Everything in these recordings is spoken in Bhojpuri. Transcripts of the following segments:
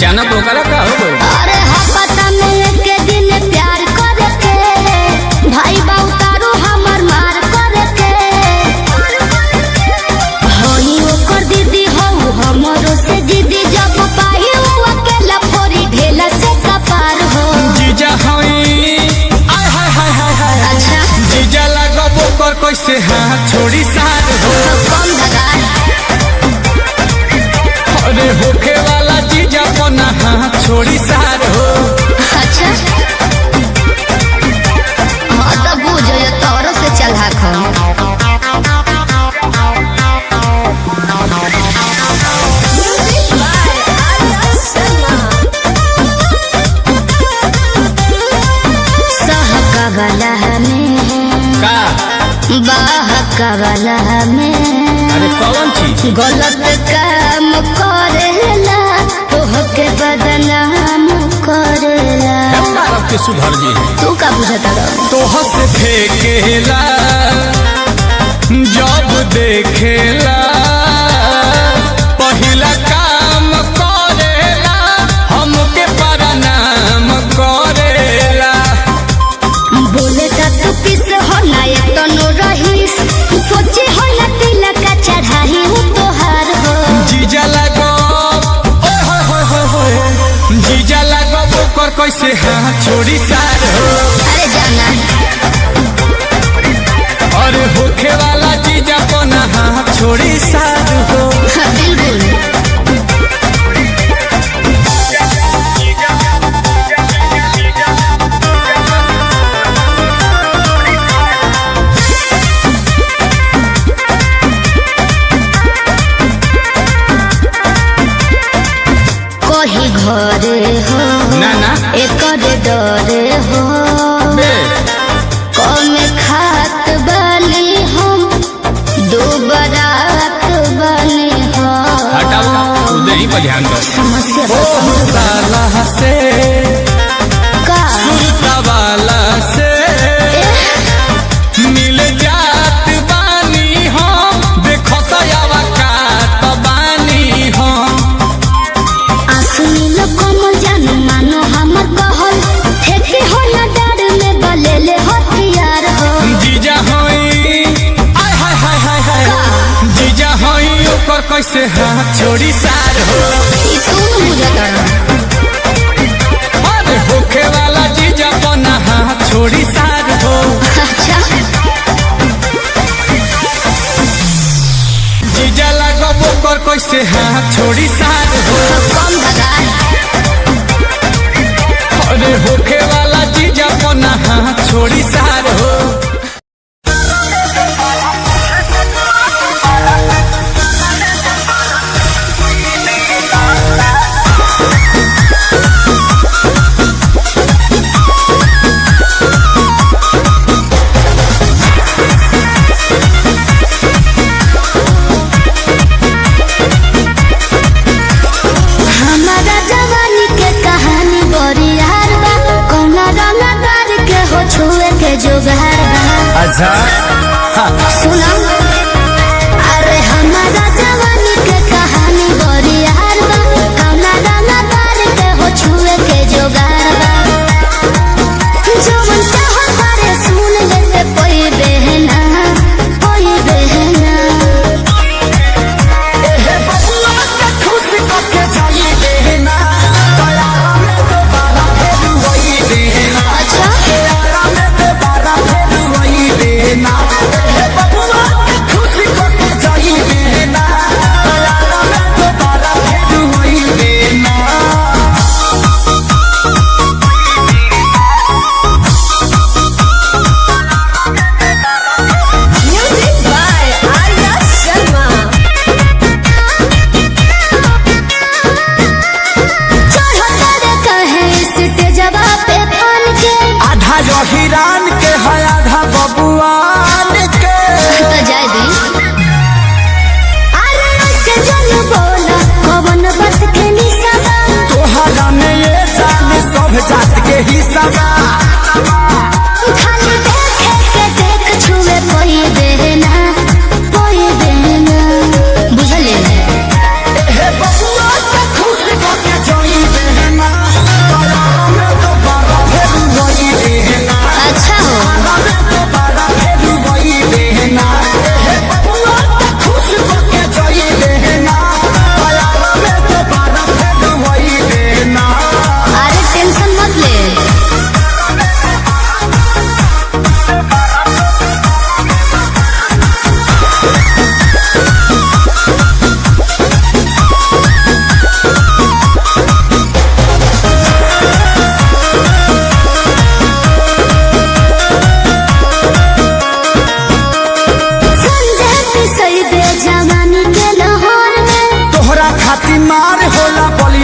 अचानक ओकरा का हो गइल? अरे हपता में के दिन प्यार करे के भाई बाऊ तारू हमर मार करे के होई ओकर दीदी हो हमरो से दीदी जब पाही वो अकेला फोरी ढेला से कपार हो जीजा हई आय हाय हाय हाय हाय। अच्छा जीजा लगब ओकर कैसे हाथ छोड़ी सार हो। कम लगा अरे होखे वाला जीजा पना हाथ छोड़ी सार हो। अच्छा हाँ तो बुझो ये तोरो से चला खो सहकवला में का बहकवला में अरे कौन चीज? गलत काम करेला तोहके बदनाम करेला अब के सुधर जी तू का बुझता रहो तो हंस फेंकेला जब देखेला पहिला काम करेला हमके प्रणाम करेला। बोले का तू किस हो ना एक तनो रहीस सोचे हो ना तिलक का चढ़ाई हूँ तोहार हो जीजा लगो ओए होए होए होए होए। जीजा लगो ओकर कैसे हाथ छोड़ी सार हो। अरे जाना अरे होखे वाला जीजा पना हाथ छोड़ी सार हो। बिल्कुल कही घरे हो ना ना एक डरे हो बे कम खात बनी हम दो बरात बनी हो हटाओ उधर ही पर ध्यान दो। समस्या ओ साला से का सुरता वाला से मिल जात बानी हम देखो तो यावा कात बानी हम। आसुनी कमल जान मानो हमर कहल ठेके हो ना डर में बलेले हथियार हो जीजा होई आय हाय हाय हाय हाय। जीजा होई ओकर कैसे हाथ छोड़ी सार हो। ई तू बुझता अरे होखे वाला जीजा पना हाथ छोड़ी सार हो। अच्छा जीजा लगब ओकर कैसे हाथ छोड़ी सार हो। कम लगा अरे होखे वाला जीजा पना हाथ छोड़ी सार हो। हमारा जवानी के कहानी बड़ी यार बा कौना रंगदार के हो छुए के जुगार बा अच्छा सुना अरे हमारा जवानी के कहानी बड़ी यार बा कौना रंगदार के हो छुए के जुगार बा जवन चाहो तारे सुन लेते कोई बहना कोई बहना अच्छा हिरान के है आधा बबुआन के तो जाए दी अरे ऐसे जन बोला कवन बात के निशाबा तोहरा में ये जान सब जात के हिस्सा बा। खाली देखे के देख छुए कोई देना बुझले हे बबुआ के खुश होके जाइबे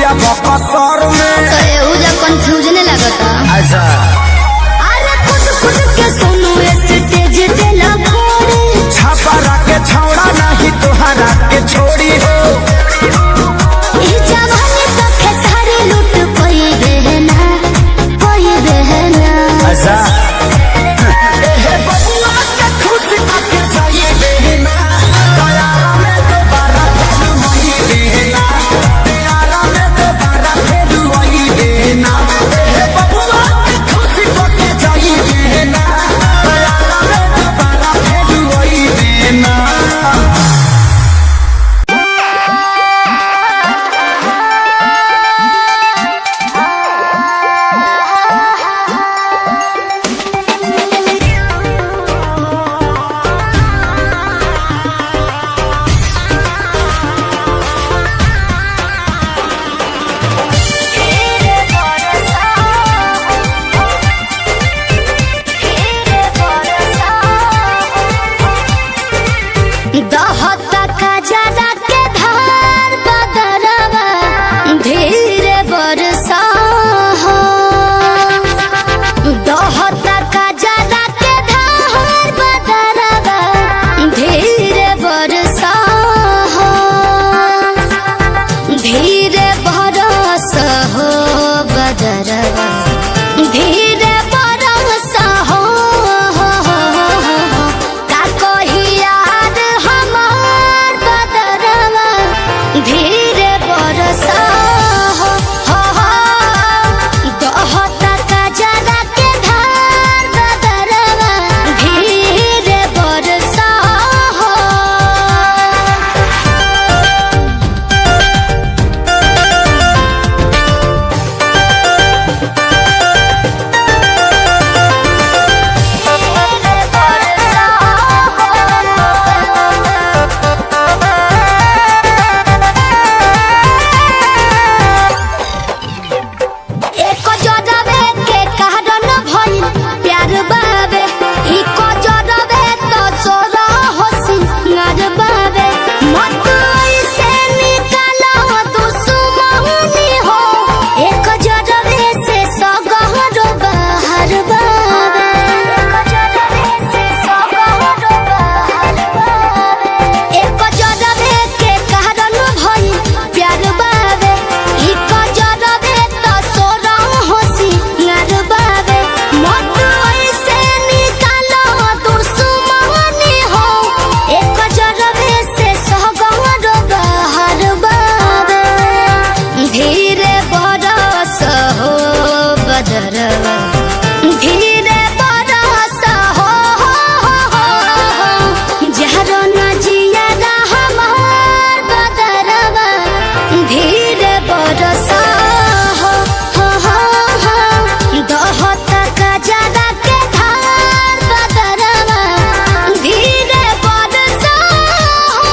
जिला बकसर में तो एहू जा कंफ्यूजन लगता। अच्छा अरे खुद खुद के सुनो स्टेज देला फोड़े, छापा के छौड़ा नहीं तुहरा के छोड़ी हो। ई जवानी तो खेसारी लूट कोई बहना अच्छा बबुआ के खुश करके चाहिए बहना, प्यारा में दोबारा फिर वही बहना, प्यारा में दोबारा फिर वही बहना। बबुआ के खुश करके चाहिए बहना, प्यारा में दोबारा फिर वही बहना। दहता का जरा के धार बदरवा धीरे बरसा हो, दहता का जरा के धार बदरवा धीरे बरसा हो, धीरे बरस हो बदरवा धीरे बरस हो, का कही याद हमार बदरवा धीरे बरसा हो, दहता का जरा के धार बदरवा धीरे बरसा हो। एको जरबे के कारण भइल प्यार बावे, इको जरबे तो सोरा होशियार बावे, मत ऐसे निकालो दुश्मनी हो, एक जरबे से सगहर बाहर बावे, एक जरबे से सगहर बाहर बावे, एको जरबे के कारण भइल प्यार बावे, इको जरबे तो सोरा होशियार बावे, मत ऐसे निकालो दुश्मनी हो, एक जरबे से सगहर बाहर बावे, धीरे बरस हो बदरवा धीरे बरस हो, जहरो न जियादा हमार बदरवा धीरे बरस हो, दहता का जरा के धार बदरवा धीरे बरस हो।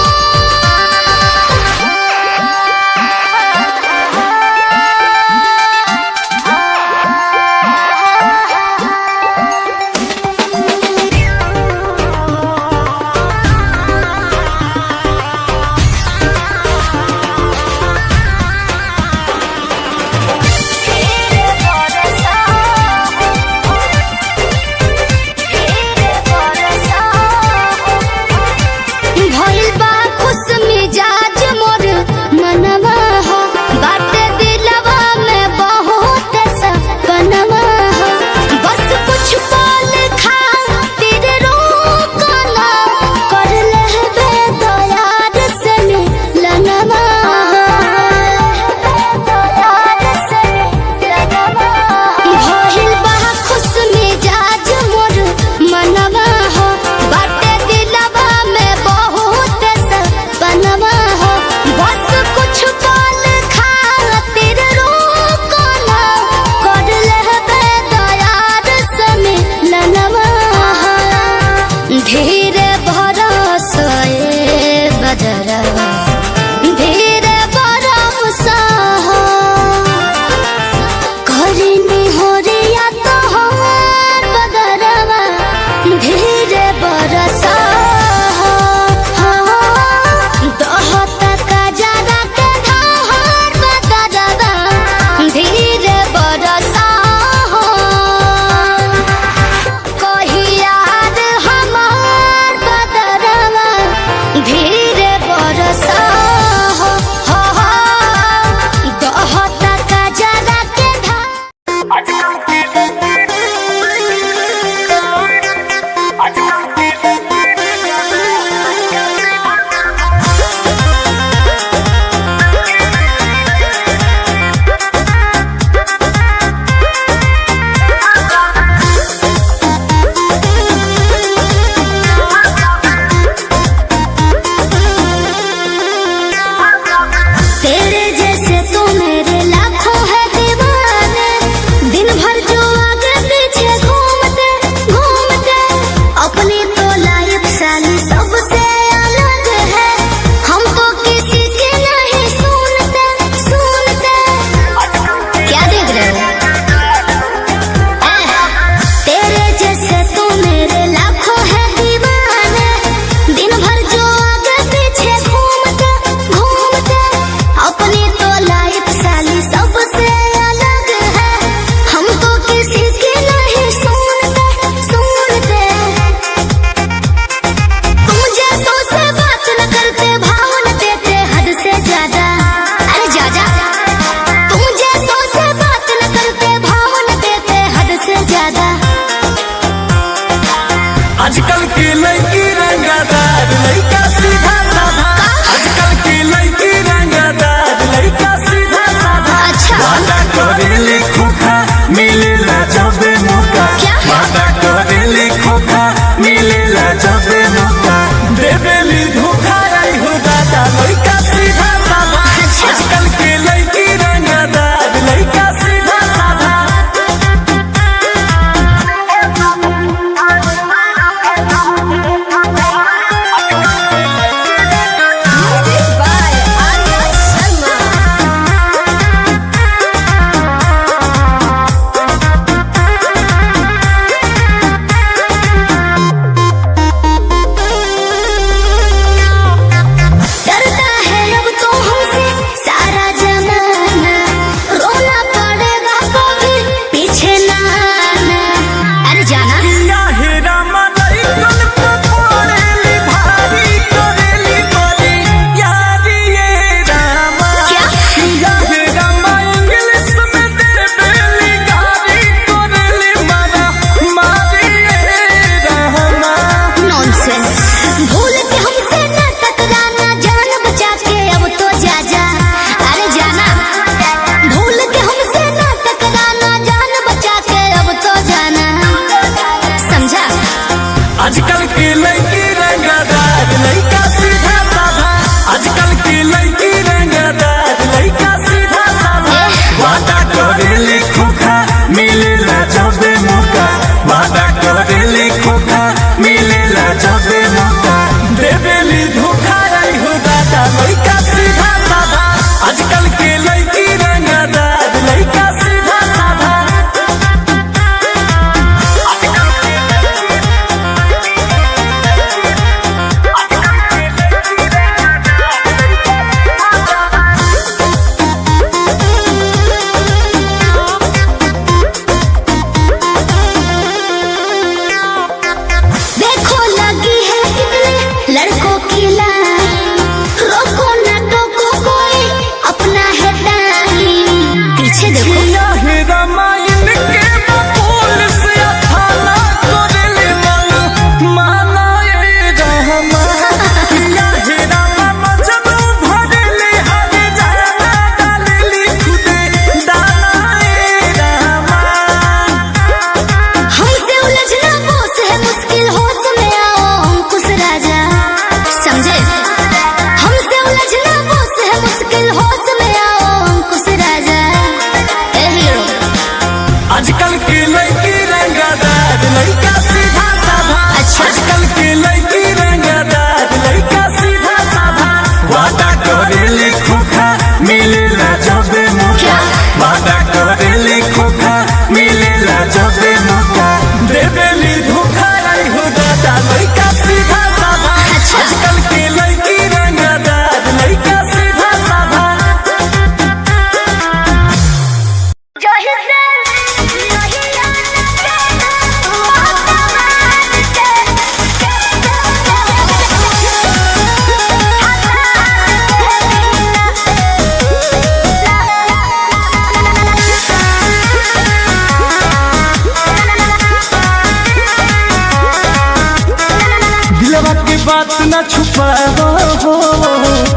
बात न छुपाओ हो,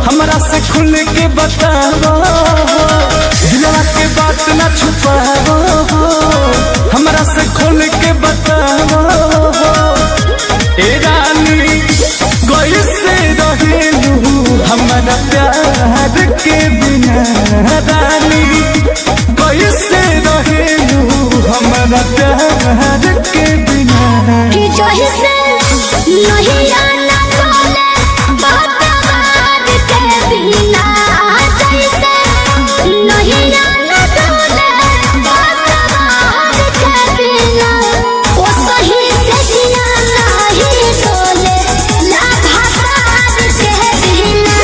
हमरा से खुल के बताओ हो। दिलवा के बात न छुपाओ हो, हमरा से खुल के बताओ हो। ए रानी कैसे रहेलू हमारा प्यार के बिना, रानी कैसे रहेलू हमारा प्यार के बिना। कि जही से नहीं आना बोले बात के बिना, जैसे नहीं आना बोले बात के बिना, वो सही से जिया नहीं बोले लाभार के बिना,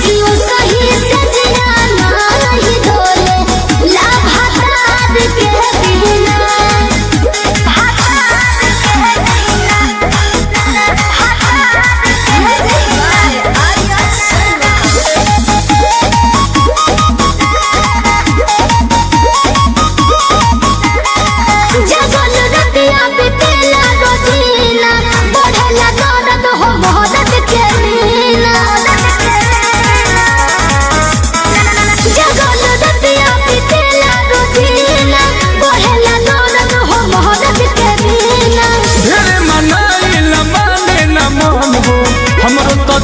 कि वो सही से जिया नहीं बोले लाभार के बिना।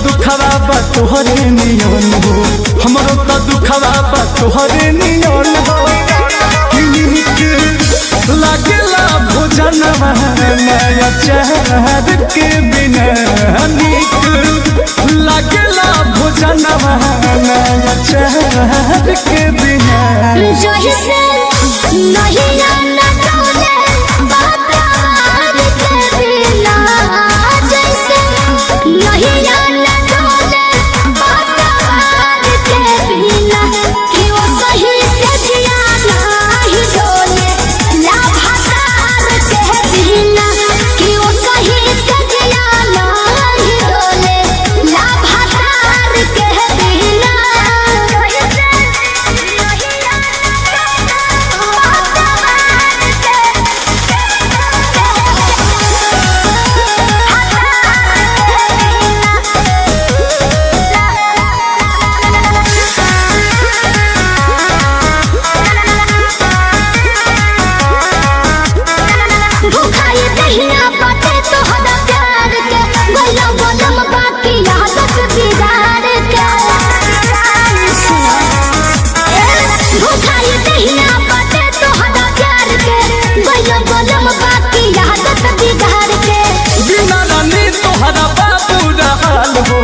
दुखवा बा तोहरे नियन हो, हमरो तो दुखवा बा तोहरे नियन हो। नीक लागेला भोजनवा नया चाहत के बिना, नीक लागेला भोजनवा नया चाहत के बिना। जही से नहीं आना बोले बात के बिना, जैसे नहीं आना बोले बात के बिना, कि वो सही से जिया नहीं बोले लाभार के बिना, कि वो सही से जिया नहीं बोले लाभार के बिना। भूखाई दहिया बाटे तोहरा प्यार के, गोलम गोलम बाकी आदत बिगाड़ के। भूखाई दहिया बाटे तोहरा प्यार के, गोलम गोलम बाकी आदत बिगाड़ के। बिना रानी तोहरा बाबू रहल हो,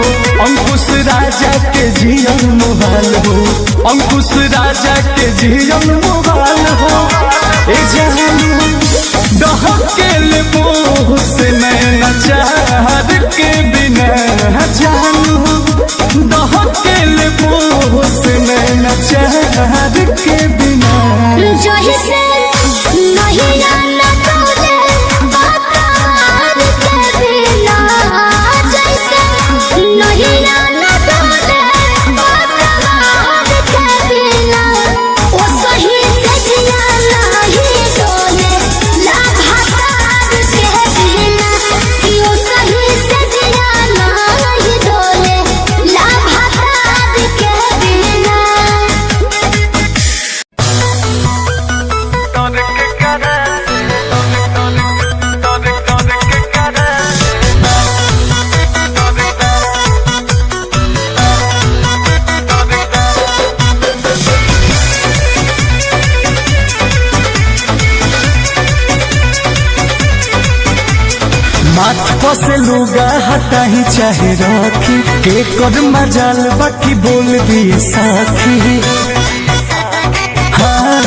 अंकुश राजा के जीवन मुहाल हो, अंकुश राजा के जीवन मुहाल हो। ए जानू दहकेल मोह से नैना चाहत के बिना, जानू दहकेल मोह से नैना चाहत के बिना। जही से नहीं आना बोले बात के बिना, जैसे नहीं आना बोले बात के बिना, वो सही से जिया नहीं बोले लाभार के बिना, कि वो सही से जिया नहीं बोले लाभार के बिना। माथ से लुगा हटा ही चाहे रखी, के कर मजाल बाकी बोल दिए साखी। हाँ,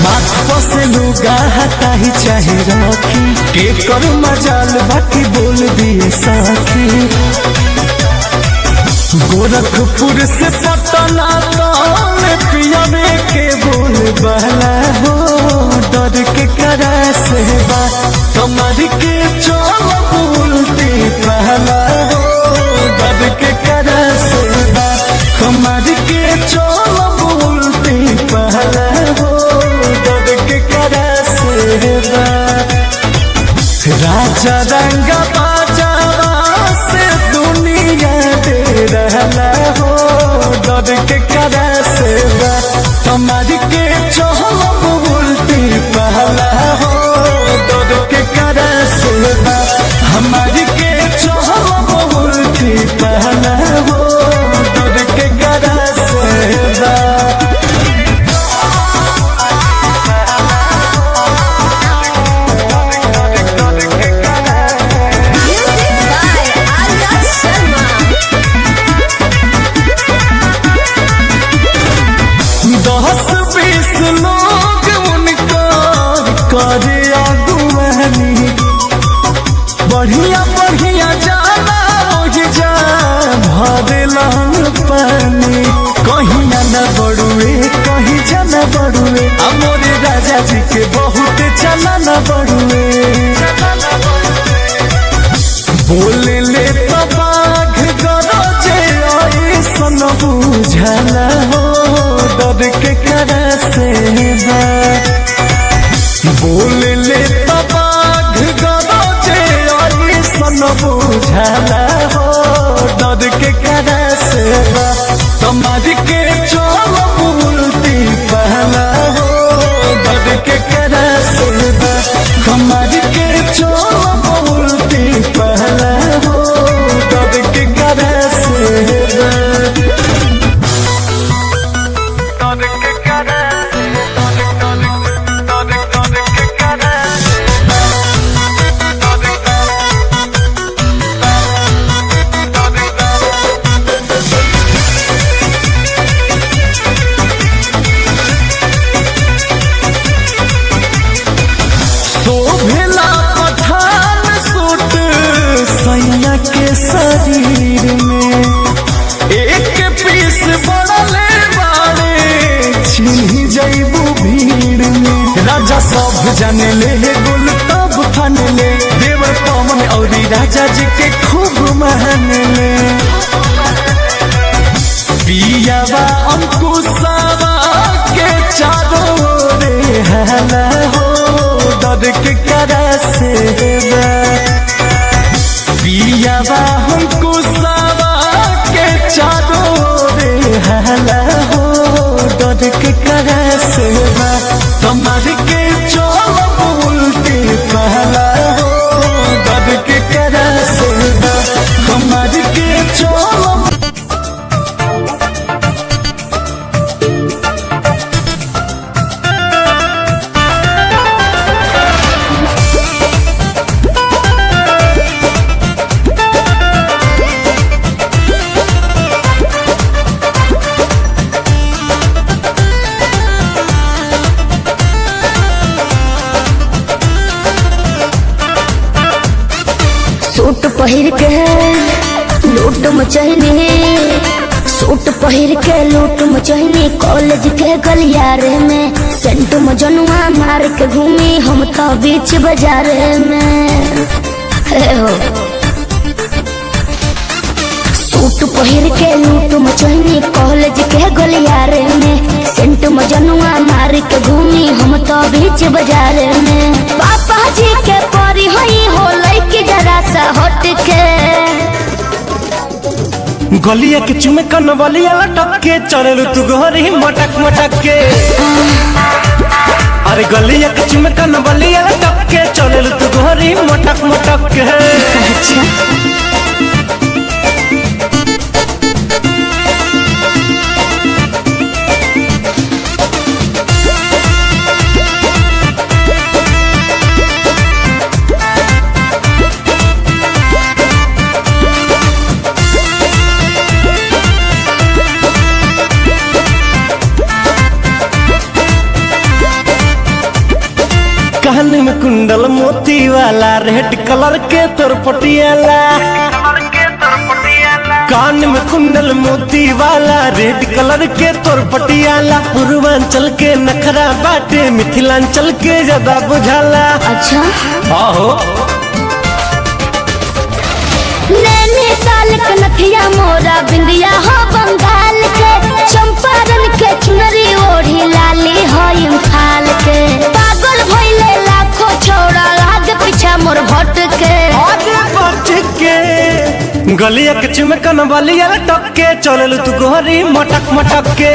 माथ से लुगा हटा ही चाहे रखी, के कर मजाल बाकी बोल दिए साखी। गोरखपुर से पटना तक पियावे के बोल बहला हो, डर के करा से बा कमर के चोल बोलती पहला हो, डर के करा से बा कमर के चोल बोलती पहला हो, डर के करा से बा। राजा रंग बाजावा से डर के करा से हमारी के चहलब उल्टी पहला हो डर के करा से हमारी के चहलब उल्टी पहला हो डर के करा से करे अगुवानी बढ़िया बढ़िया जाना ओहि जा भरेला पानी कहीं न बड़ुए कहीं जाना बड़ुए मोरे राजा जी के बहुत चला न बड़ुए बोले ले तो बाघ गरजे ऐसन बुझला हो डर के करा से बोले ले तबाघ गरजे ऐसन बुझला हो डर के करा से तुम्हारी के चलब उल्टी पहला हो डर के करा से तुम्हारी के चलब उल्टी पहला हो डर के करा से के शरीर में एक पीस बड़ले बाड़े छिन्ही जैबू भीड़ में राजा सब जाने ले गुल तब फन ले देवर पवन और राजा जी के खूब मान ले पियावा अंकुशवा के चारों रे हला हो डर के करा से पियावा हमको सावा के चारों रे हला हो डर के करा से तुम्हारी के चलब उल्टी पहला हो डर के करा से तुम्हारी के चलब सूट पहिर के लूट मचहनी सूट पहिर के लूट मचहनी कॉलेज के गलियारे में सेंट मजनुआ मार के घूमी हम तो बीच बाजार में हो सूट पहिर के लूट मचहनी कॉलेज के गलियारे में सेंट मजनुआ मार के घूमी हम तो बीच बाजार में पापा जी के परी होई हो लइकी जरा सा हट के गलिया के चुमे कन बलिया लटक के चललू तू घरी मटक मटक के अरे गलिया के चुमे कन बलिया लटक के चललू तू घरी मटक मटक के अच्छा कान में कुंडल मोती वाला रेड कलर के तोर पटियाला कान में कुंडल मोती वाला रेड कलर के तोर पटियाला पूर्वांचल के नखरा बाटे मिथिलांचल के ज्यादा बुझाला अच्छा आहो नैनीताल के नथिया मोरा बिंदिया हो बंगाल के चंपारण के चुनरी ओढ़ी लाली हो इम्फाल के पागल भइले लाखों छोड़ा आगे पीछा मोर भटके आगे बढ़ के गलिया के चुमे कन बलिया टक्के चललू तू गोरी मटक मटक के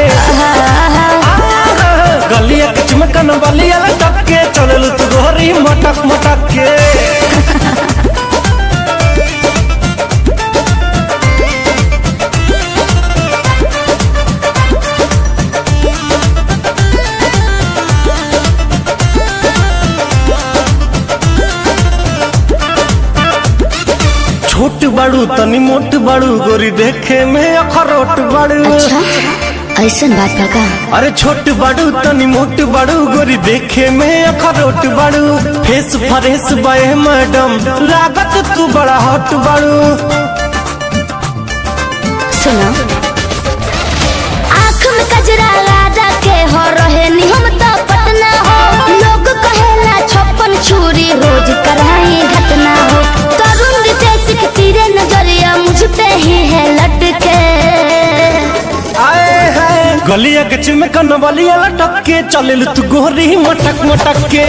गलिया के चुमे कन बलिया टक्के चललू तू गोरी मटक मटक के छोट बड़ू तनी मोट बड़ू गोरी देखे में अखरोट बड़ू। अच्छा ऐसन बात बा का? अरे छोट बड़ू तनी मोट बड़ू गोरी देखे में अखरोट बड़ू। फेस फरेस बाए मैडम लागत तू बड़ा हॉट बड़ू। सुनो आँख में कजरा लगा के हो रहे नी हम तो पटना हो। लोग कहेला 56 छुरी रोज कराई घटना हो। तरुण रितेश के तीरे नजरिया मुझ पे ही है लटके। आए है गलिया के चुमे कन बलिया लटक के चललू तू गोरी मटक मटक के।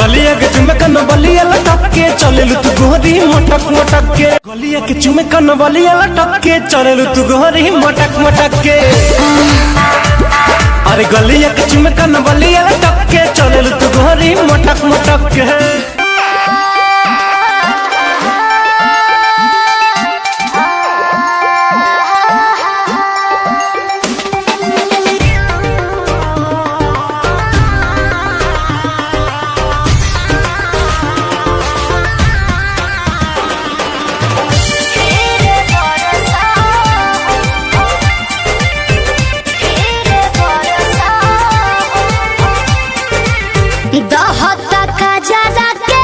गलिया के चुमे कन बलिया लटक के चललू तू गोरी मटक मटक के। गलिया के चुमे कन बलिया लटक के चललू तू गोरी मटक मटक के। अरे गलिया के चुमे कन बलिया लटक के चललू तू गोरी मटक मटक के। दहता का ज्यादा के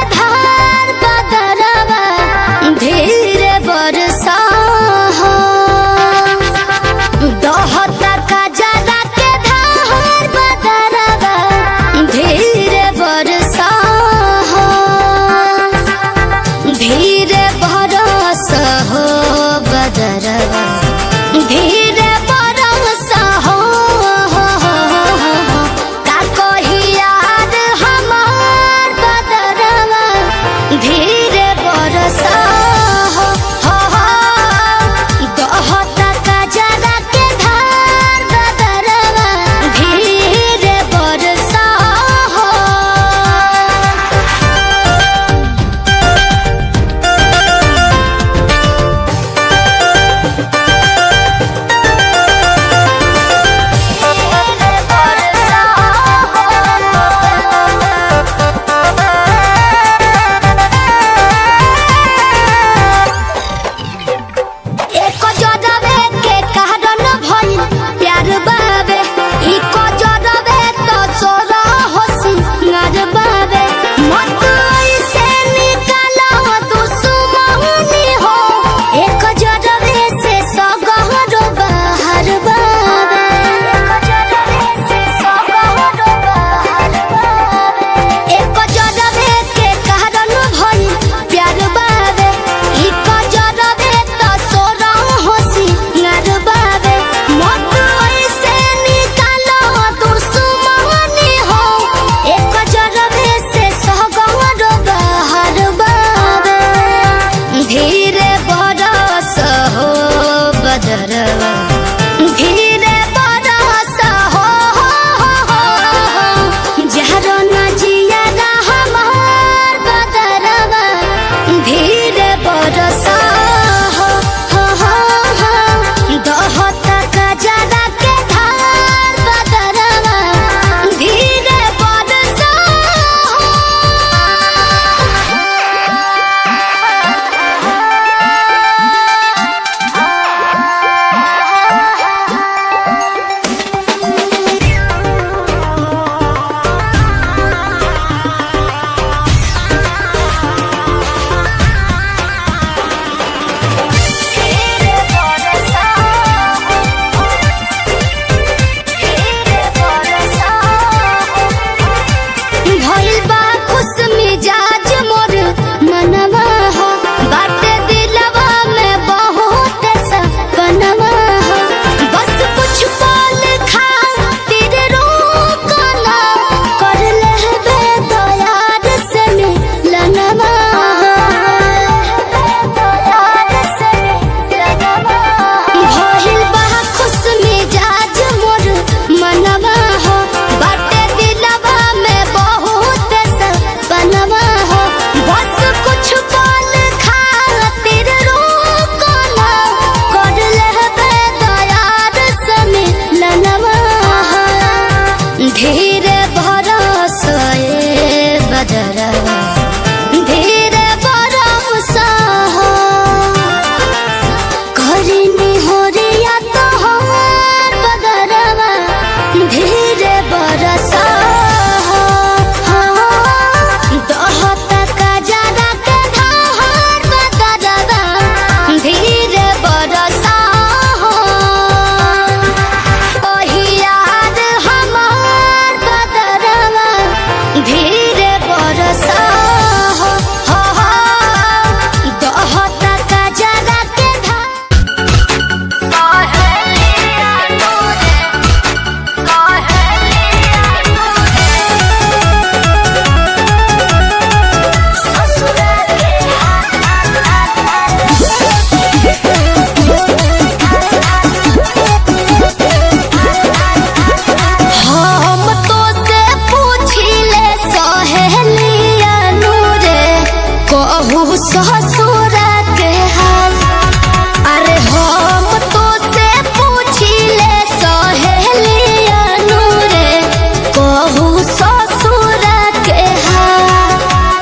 ससुर के हाल। अरे हम तो से पूछी ले सहेलिया नूरे कहू ससुर के हाल।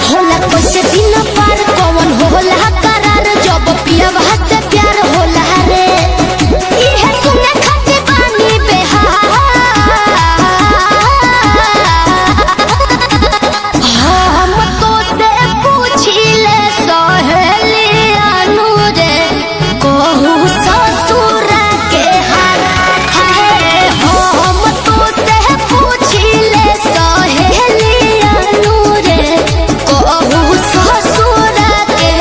होला कैसे दिन पार कौन होला करार जब पियवा से प्यार होला रे। इहे सुने खातिर बानी बेहाल। हम तो से पूछी ले सहेलिया नूरे कहू ससुर के हाल। हम तो से पूछी ले सहेलिया नूरे कहू ससुर के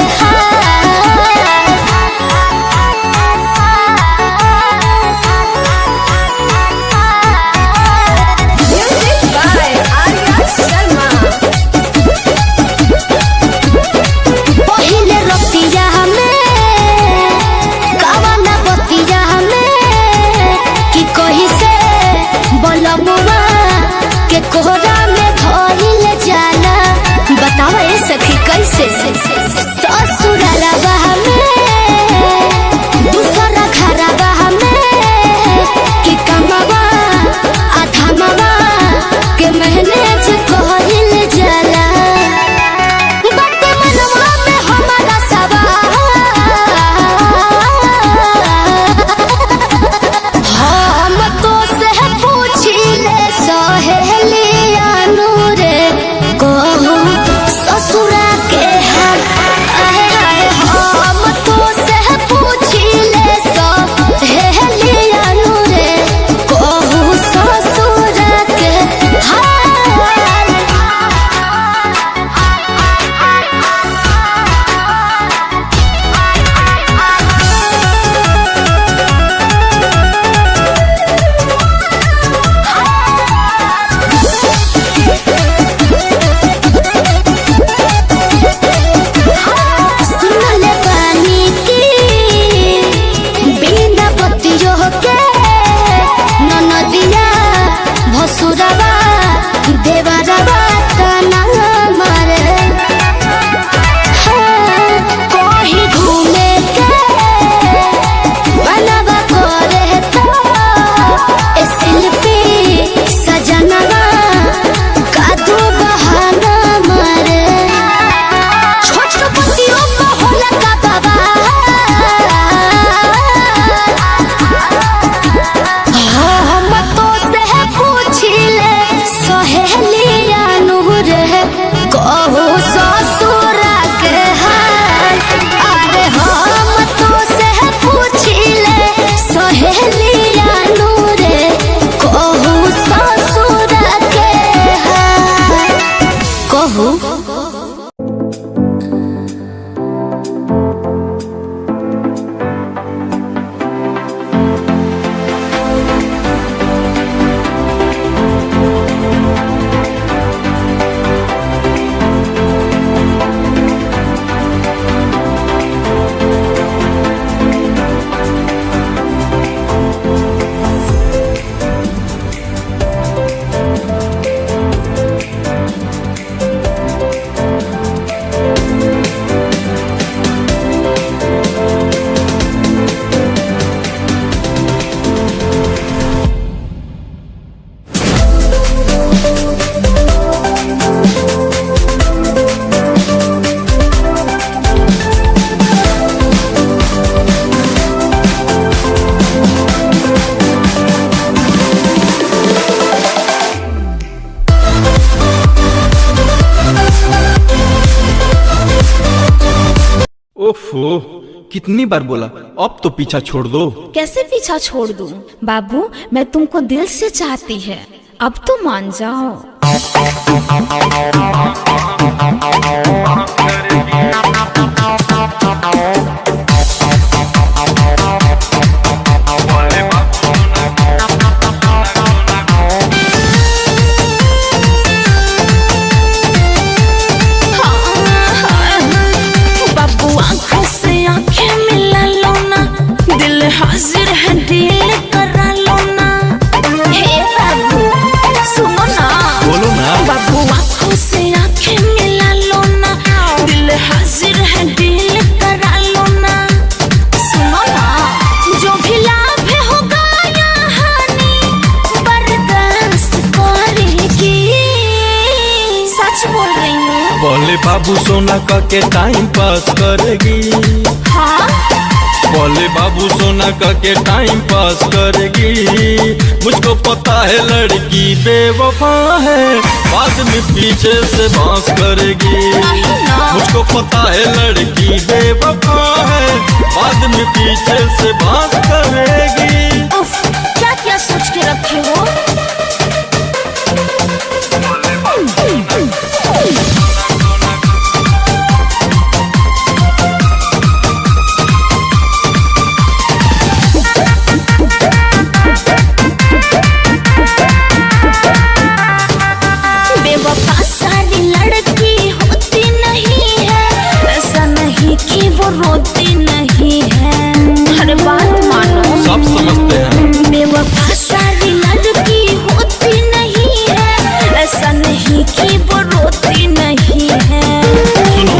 Music by Arya Sharma. पहिले रतिया में कवना बतिया में कि कही से बलमुआ के कोहरा में धइल जाला। बतावा ए सखी कैसे ससुरालवा में दूसरा घरवा में कि कमवा आधमवा के मैनेज कइल जाला। बाटे मनवा में हमारा सवाल। हम तो से पूछी ले सहेलिया नूरे कहू ससुर के हाल। हम तो से पूछी ले सहेलिया नूरे कहू ससुर के हाल। सुनले बानी की बिना बतियो के ननदिया भसुरवा देवरवा तना मारे। कहीं घूमे के बनवा करे तो ए शिल्पी सजनवा कादू बहाना मारे। छोट बतियों को होला का बाबा। हम तो से पूछी ले सहेलिया नूरे कहू ससुर के हाल। अरे हम तो से पूछी ले सहेलिया नूरे कहू ससुर के हाल। कहू ओफो, कितनी बार बोला, अब तो पीछा छोड़ दो। कैसे पीछा छोड़ दूं? बाबू मैं तुमको दिल से चाहती है, अब तो मान जाओ। बाबू आंखों से आंखें मिला लो ना, दिल हाजिर है डील करा लो ना। हे बाबू सुनो ना, बोलो ना। बाबू आंखों से आंखें मिला लो ना, दिल हाजिर है बोले बाबू सोना का के टाइम पास करेगी। हाँ बोले बाबू सोना का के टाइम पास करेगी। मुझको पता है लड़की बेवफा है, बाद में पीछे से बांस करेगी। नहीं ना। मुझको पता है लड़की बेवफा है, बाद में पीछे से बांस करेगी। उफ, क्या क्या सोच के रखे हो। बेवफा सारी लड़की होती नहीं है, ऐसा नहीं कि वो रोती नहीं है। अरे बात मानो, सब समझते हैं। बेवफा सारी लड़की होती नहीं है, ऐसा नहीं कि वो रोती नहीं है। सुनो,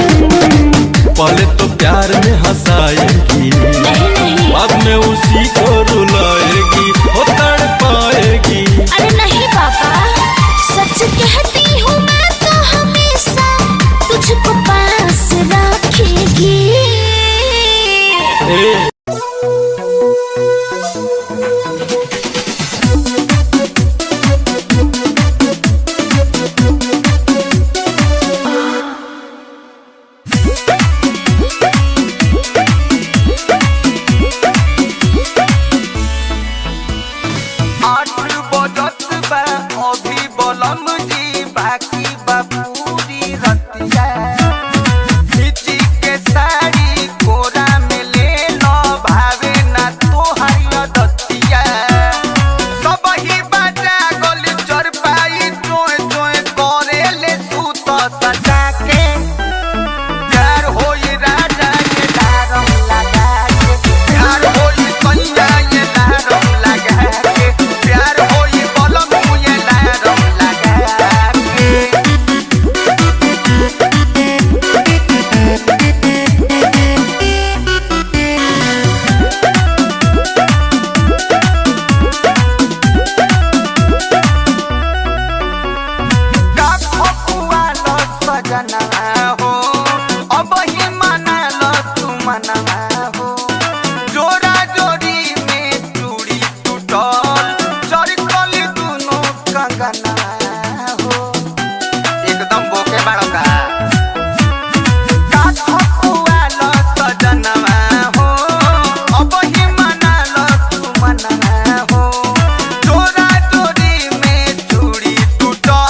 पहले तो प्यार में हंसाएगी, नहीं नहीं, बाद में उसी को रुलाएगी, वो तड़पाएगी। अरे नहीं पापा, सच कहती हूँ मैं तो हमेशा तुझको पास रखेगी। ए, अभी बोलम जी बाकी बापूरी रतिया खींची के साड़ी कोरा में ले लो, भावे ना तोहारी दतिया। सब ही बाजा गली चढ़ पाई चोए चोए करे ले सूत सजा के। प्यार होई राजा ये लारम लगा के, प्यार होई सैया ये लारम लगा के, प्यार होई बोलम ये लारम लगा के। का खोकुआ लो सजना हो, अब ही मना लो तू मनवा हो। जोड़ा जोड़ी में चूड़ी टूटल, चरकल दुनो कंगना हो। एकदम बोके बड़का का खोकुआ लो सजनवा हो, अब ही मना लो तू मनवा हो। जोड़ा जोड़ी में चूड़ी टूटल।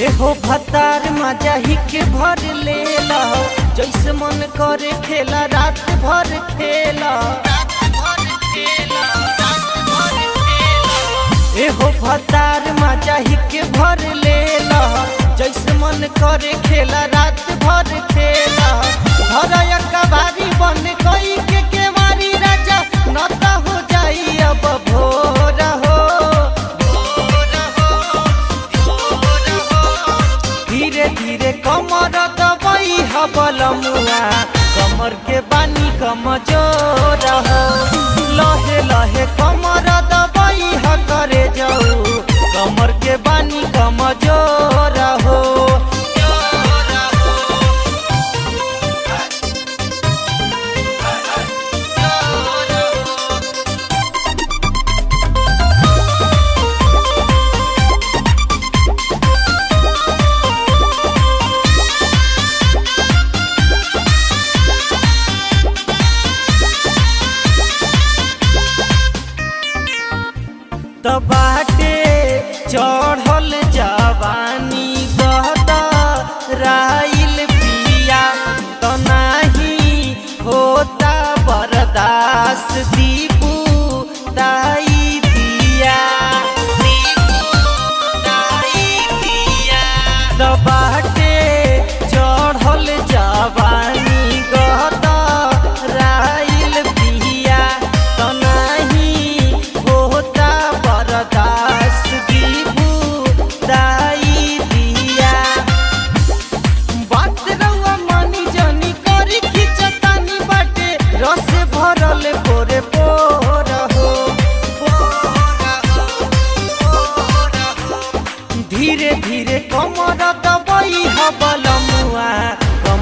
एहो भतार मजा ही के भर लेला, जैसे मन करे खेला रात भर खेला। एहो भतार मजा ही के भर लेला, जैसे मन करे खेला रात भर खेला। भरया कबारी बन गई के केवारी राजा, नता हो जाई अब भोर हो। धीरे धीरे कमर दबाई हबलमुआ, कमर के बानी कमजोर हो। लहे लहे कमर दबाई ह करे जाऊ, कमर के बानी कमजोर हो। बाटे चढ़ल जवानी गहदा राइल पिया, तो नाही होता बर्दाश्त दीपू दाई दिया। तो बाटे चढ़ल जवानी गहदा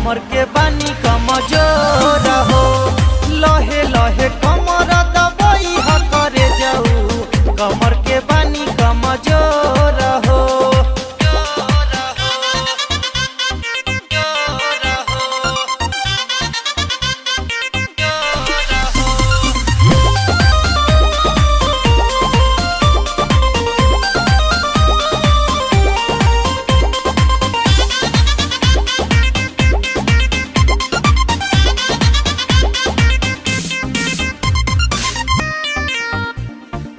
कमर के बानी कमजोर हो लहे लहे कमर दबाई ह करे जाऊ कमर के बानी कमजोर हो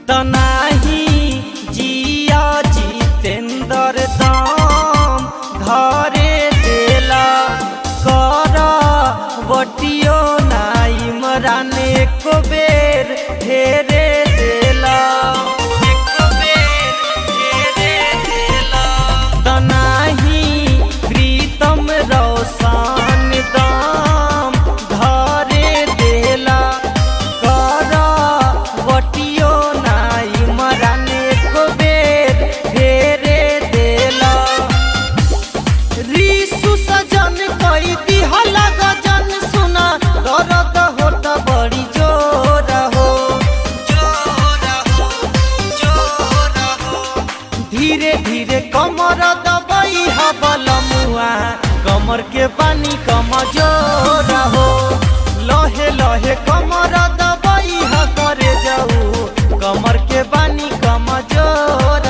तनाही जिया जितेंद्र दाम धरे देला कर बटियो नाई मरान एक बेर हेरे देला तनाही प्रीतम रोशन दाम धरे देला कर बटियो रीसु सजन कई दिहला गजन सुना दर्द होत बड़ी जोर हो धीरे धीरे कमर दबाई ह बलमुआ कमर के पानी कमजोर हो लहे लहे कमर दबाई ह करे जाऊ कमर के पानी कमजोर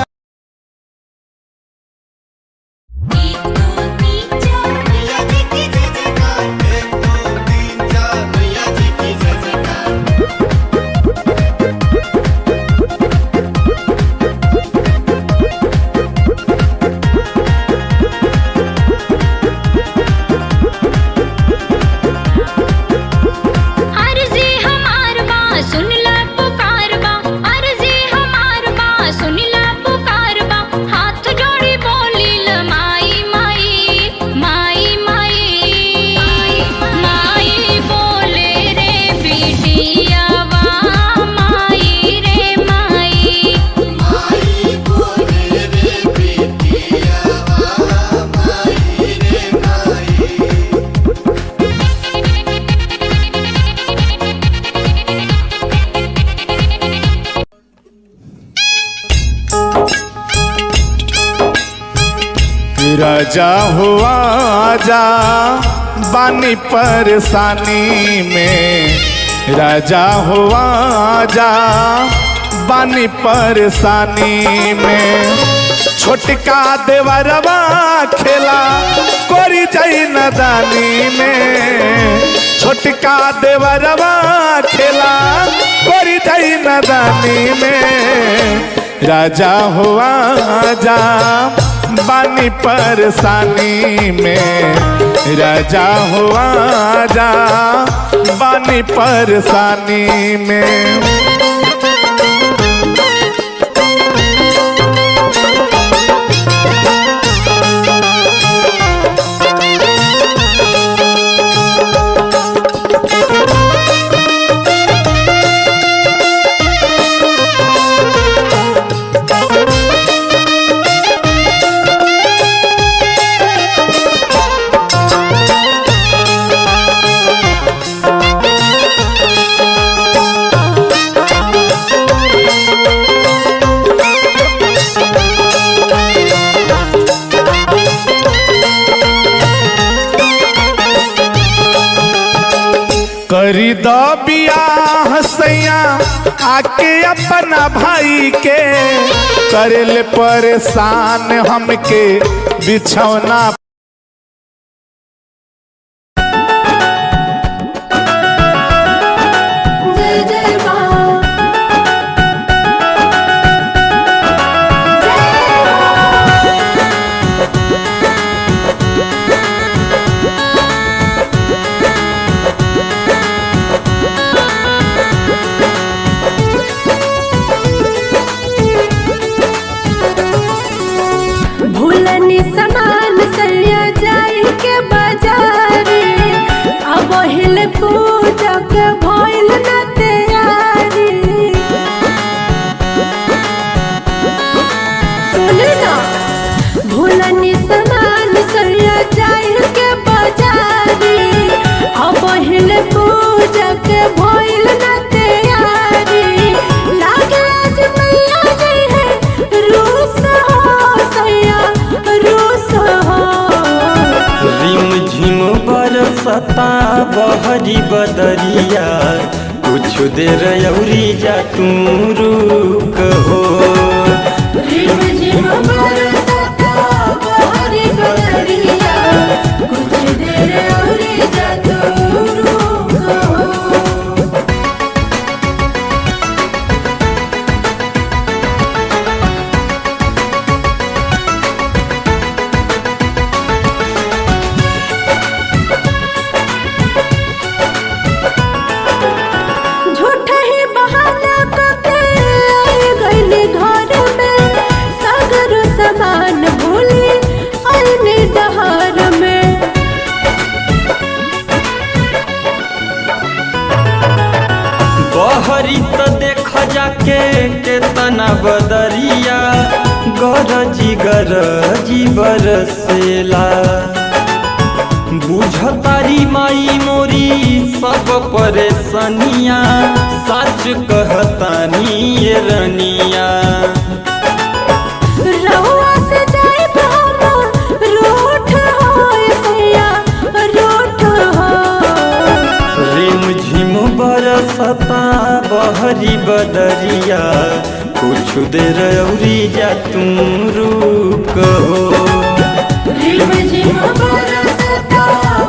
राजा हुआ जा बानी परेशानी में राजा हुआ जा बानी परेशानी में छोटका देवरवा खेला कोरी जाई नदानी में छोटका देवरवा खेला कोरी जाई नदानी में राजा हुआ जा बानी परेशानी में राजा हुआ जा बानी परेशानी में करी दो बियाह सैया आके अपना भाई के करेल परेशान हमके बिछौना भूलनी समान सर बरसता बहरी बदरिया कुछ देर अउरी जा तू रुक हो। रिम झिम बरसता बहरी बदरिया कुछ देर अउरी जा तू रुक हो। झूठा ही बहाना करके आई गईली घर में, सागर समान भूली आईने दहार में। बहरी त देख जाके केतना बदरिया गरजी गरजी बरसेला। बुझतारी माई मोरी सब परेशानिया सच कहतानी ये रनिया। रहुआ से जाए बाबा रूठ हो सैया रूठ हो। रिम झिम बरसता बहरी बदरिया कुछ देर अउरी जा तू रुक हो। रिम झिम बरसता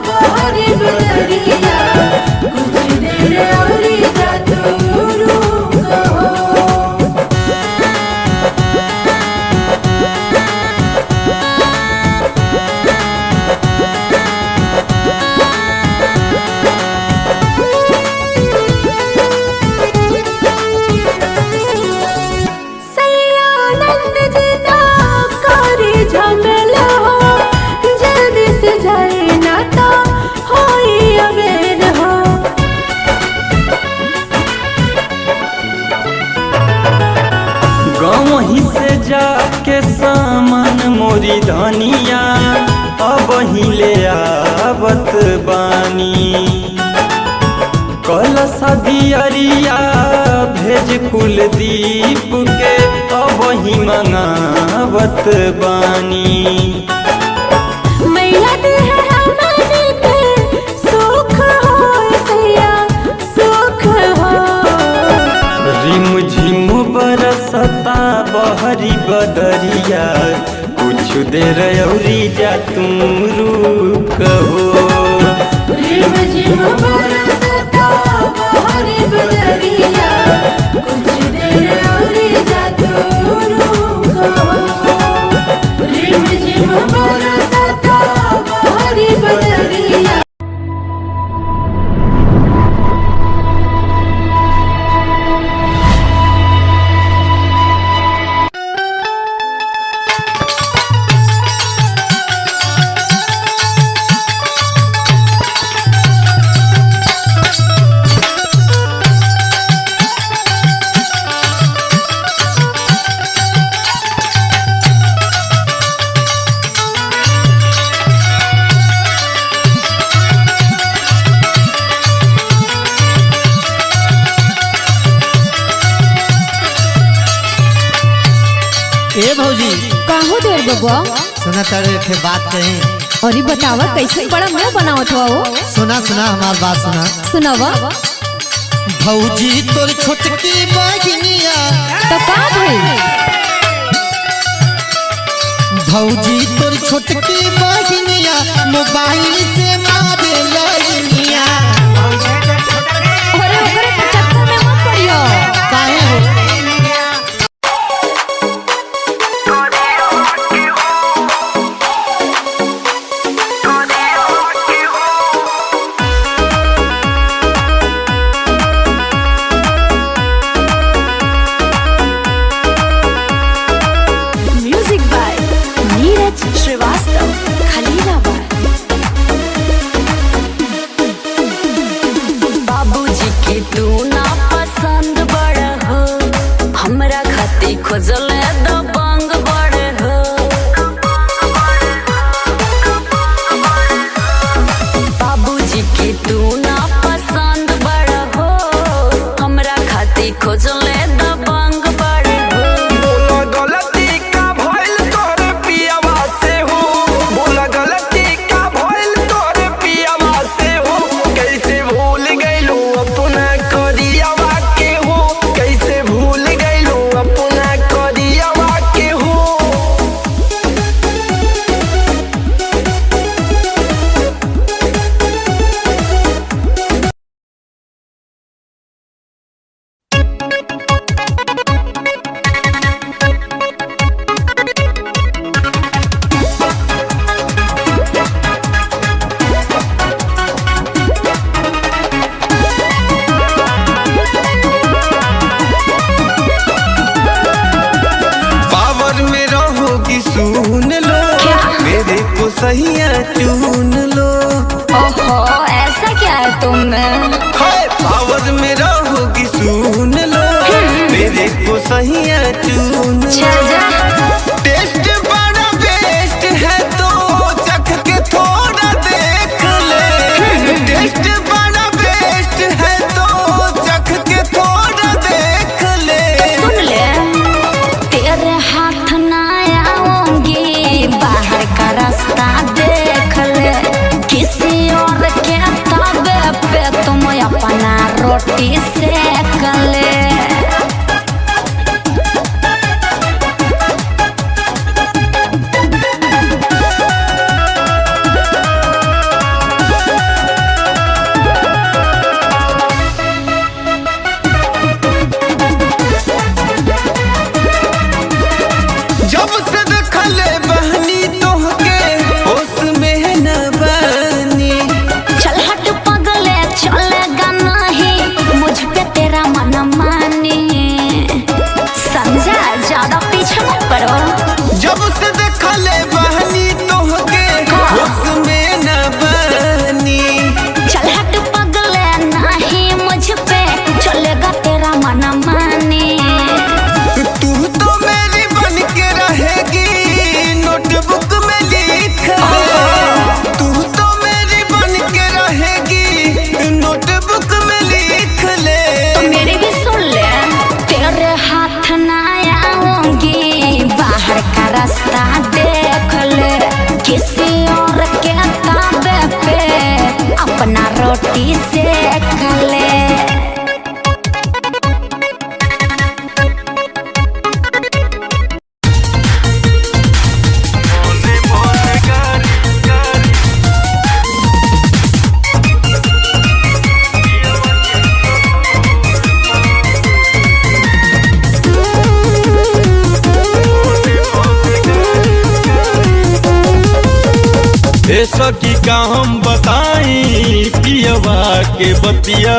बहरी बदरिया कुछ देर अउरी जा तू रुक हो। सैयानंद जी ना करी झमेला हो, जल्दी से जाए ना तो होई अबेर हो। गाँव ही से जाके सामान मोरी धनिया अब ही ले आवत बानी। कल सदियरिया भेज कुलदीप के अब ही मंगावत बानी। मैया दी है हमनी के सुख हो सैया सुख हो। रिम झिम बरसता बहरी बदरिया कुछ देर अउरी जा तू रुक हो। रिम झिम बरसता बहरी बदरिया कुछ देर अउरी जा तू रुक हो। रिम झिम बरसता बहरी बदरिया। ए भौजी काहो देर बबुआ। सुना तारे के बात कही। अरे बतावा कैसे बड़ा मुंह बनावत हुआ हो। सुना सुना हमार बात सुना। सुनावा। भौजी तोर छोटकी बहिनिया तो का भई। भौजी तोर छोटकी बहिनिया मोबाइल से मारे लगिनिया। अरे ओकरे के चक्कर में मत पड़ियो। काहे हो म्यूजिक बाय नीरज श्रीवास्तव खलीलाबाद। बाबूजी की तू ना पसंद बड़ हो, हमरा खाती खोजल दबंग बड़ हो। बाबूजी की तू ना पसंद बड़ हो, हमरा खाती खोजल दबंग बड़ हो। बोला गलती का भइल तोरे पियावा से हो, बोला गलती का भइल तोरे पियावा से रोटी से खले। ए सखी का हम बताई पियवा के बतिया।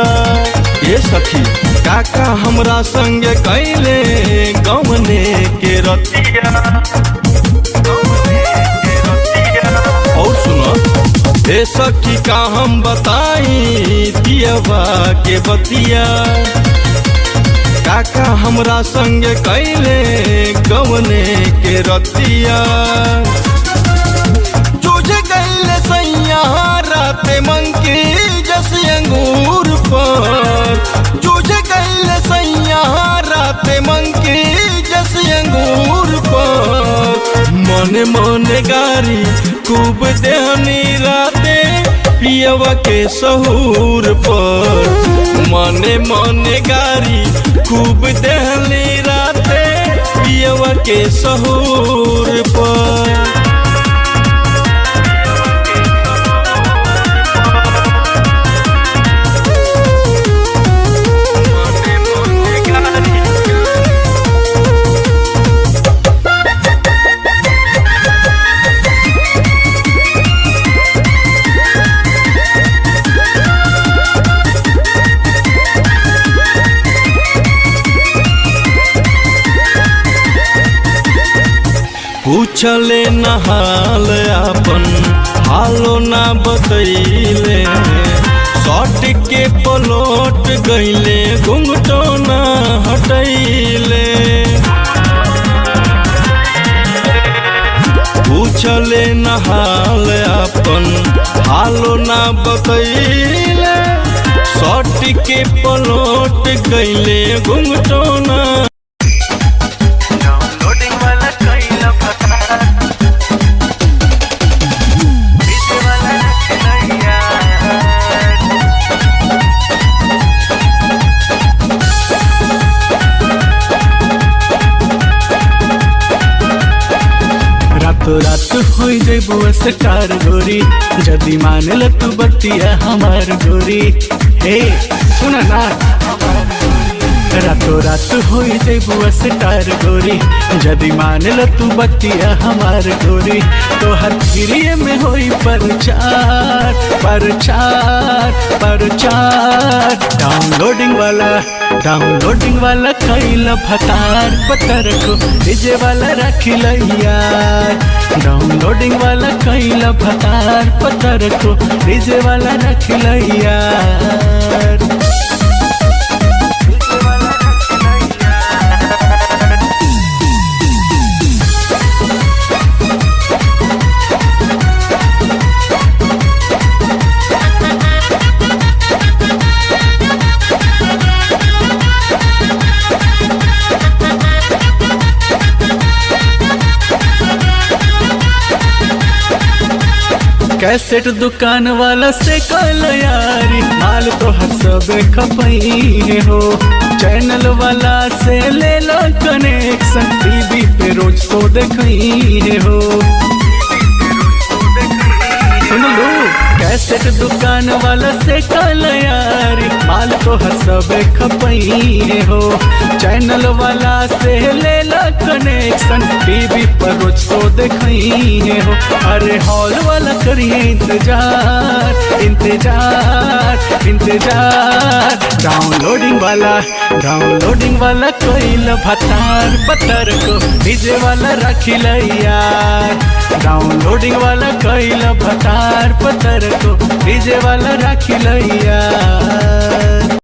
ए सखी काका हमरा संग कैले गवने के रतिया। और सुनो ए सखी का हम बताई पियवा के बतिया। काका हमरा संग कैले गवने के रतिया। गैले सैया राते मंकी जस अंगूर पर। जूझ गैले सैया राते मंकी जस अंगूर पर। मने मने गारी खूब देहनी राते पियवा के सहूर पर। मने मने गारी खूब देहनी राते पियवा के सहूर पर। पूछले नहाल अपन हालो ना बतैले। शॉट के पलट गईले घुंघटो ना हटैले। पूछले नहाल अपन हालो ना बतैले। शॉट के पलट गईले घुंघटो ना। रातो रात हो जेबू स्टार गोरी जदी मान ल तू बतिया हमार गोरी। हे सुन ना रातो रात हो जेबू स्टार गोरी जदी मान ल तू बतिया हमार गोरी। तो हर गिरिये में होई परचार परचार परचार। डाउनलोडिंग वाला कैल भतार पतर को डीजे वाला रखिल यार। डाउनलोडिंग वाला कैल भतार पतर को डीजे वाला रखिल यार। कैसेट दुकान वाला से कल यारी माल तो हर सब खपई हो। चैनल वाला से ले लो कनेक्शन टीवी पे रोज तो देखई हो। सुन लो कैसेट दुकान वाला से कल यारी माल तो हर सब खपई हो। चैनल वाला से ले लो कनेक्शन टीवी पर रोज तो देखई हो। अरे हॉल वाला करिए इंतजार इंतजार इंतजार। डाउनलोडिंग वाला कोइल भतार पत्थर को डीजे वाला रखिल यार। डाउनलोडिंग वाला कोइल भतार पत्थर को डीजे वाला रखिल